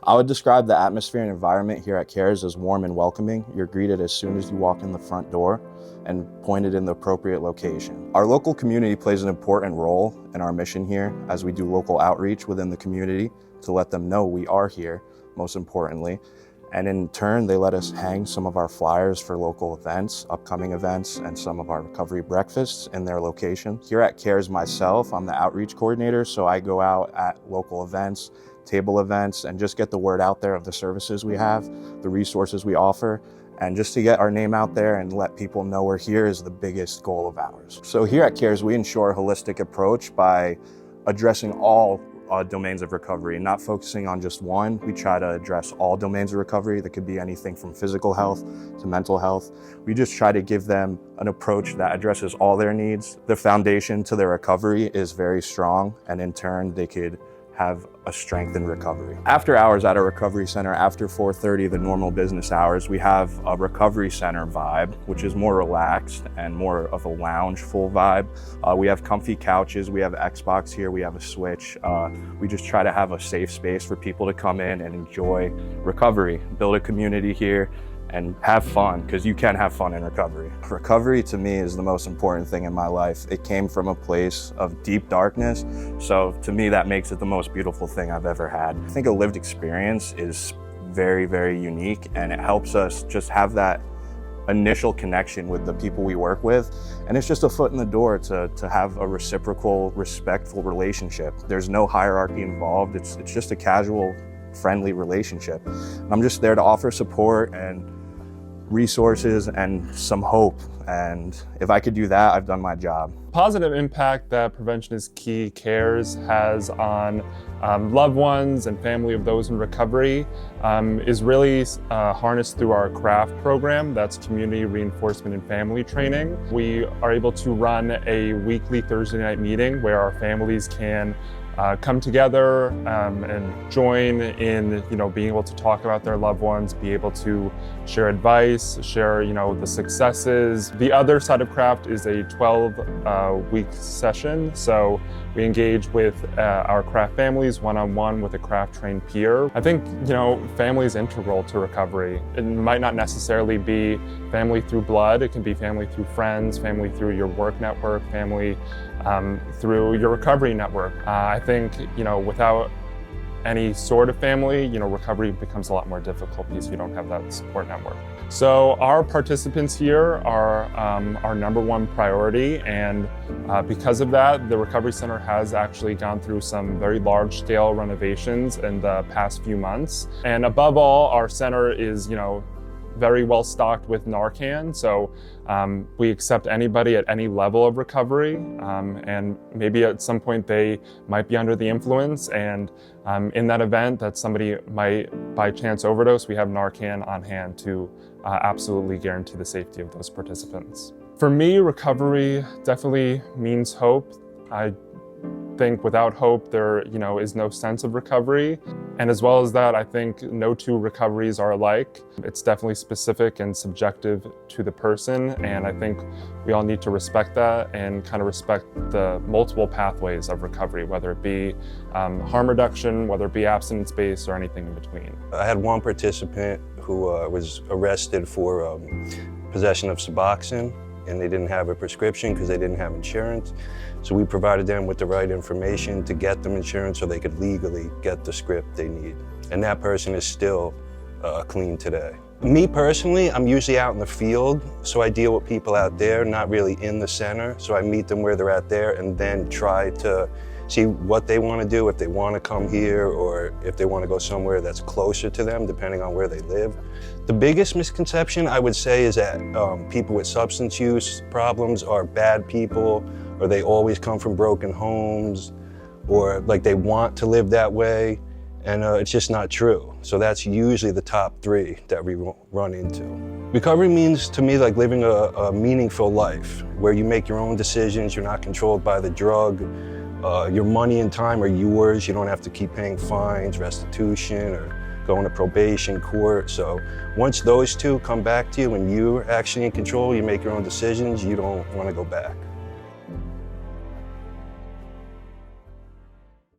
I would describe the atmosphere and environment here at CARES as warm and welcoming. You're greeted as soon as you walk in the front door and pointed in the appropriate location. Our local community plays an important role in our mission here as we do local outreach within the community to let them know we are here, most importantly. And in turn, they let us hang some of our flyers for local events, upcoming events, and some of our recovery breakfasts in their location. Here at CARES myself, I'm the outreach coordinator, so I go out at local events, table events, and just get the word out there of the services we have, the resources we offer, and just to get our name out there and let people know we're here is the biggest goal of ours. So here at CARES, we ensure a holistic approach by addressing all domains of recovery, not focusing on just one. We try to address all domains of recovery. That could be anything from physical health to mental health. We just try to give them an approach that addresses all their needs. The foundation to their recovery is very strong, and in turn, they could have a strengthened recovery. After hours at a recovery center, after 4:30, the normal business hours, we have a recovery center vibe, which is more relaxed and more of a lounge full vibe. We have comfy couches, we have Xbox here, we have a Switch. We just try to have a safe space for people to come in and enjoy recovery, build a community here, and have fun, because you can have fun in recovery. Recovery to me is the most important thing in my life. It came from a place of deep darkness, so to me that makes it the most beautiful thing I've ever had. I think a lived experience is very, very unique, and it helps us just have that initial connection with the people we work with, and it's just a foot in the door to have a reciprocal, respectful relationship. There's no hierarchy involved, it's just a casual, friendly relationship. I'm just there to offer support and resources and some hope, and if I could do that, I've done my job. Positive impact that Prevention is Key CARES has on loved ones and family of those in recovery is really harnessed through our CRAFT program, that's Community Reinforcement and Family Training. We are able to run a weekly Thursday night meeting where our families can come together and join in, being able to talk about their loved ones, be able to share advice, share, the successes. The other side of CRAFT is a 12-week session. So we engage with our CRAFT families one-on-one with a CRAFT-trained peer. I think, family is integral to recovery. It might not necessarily be family through blood. It can be family through friends, family through your work network, family through your recovery network. I think, without any sort of family, recovery becomes a lot more difficult because you don't have that support network. So our participants here are our number one priority, and because of that, the Recovery Center has actually gone through some very large-scale renovations in the past few months. And above all, our center is, very well stocked with Narcan, so we accept anybody at any level of recovery, and maybe at some point they might be under the influence, and in that event that somebody might by chance overdose, we have Narcan on hand to absolutely guarantee the safety of those participants. For me, recovery definitely means hope. I think without hope, there is no sense of recovery. And as well as that, I think no two recoveries are alike. It's definitely specific and subjective to the person, and I think we all need to respect that and kind of respect the multiple pathways of recovery, whether it be harm reduction, whether it be abstinence-based, or anything in between. I had one participant who was arrested for possession of Suboxone, and they didn't have a prescription because they didn't have insurance. So we provided them with the right information to get them insurance so they could legally get the script they need. And that person is still clean today. Me personally, I'm usually out in the field, so I deal with people out there, not really in the center. So I meet them where they're at there and then try to see what they want to do, if they want to come here or if they want to go somewhere that's closer to them, depending on where they live. The biggest misconception I would say is that people with substance use problems are bad people, or they always come from broken homes, or like they want to live that way, and it's just not true. So that's usually the top three that we run into. Recovery means to me like living a meaningful life, where you make your own decisions, you're not controlled by the drug, your money and time are yours, you don't have to keep paying fines, restitution, or going to probation, court. So once those two come back to you and you're actually in control, you make your own decisions, you don't want to go back.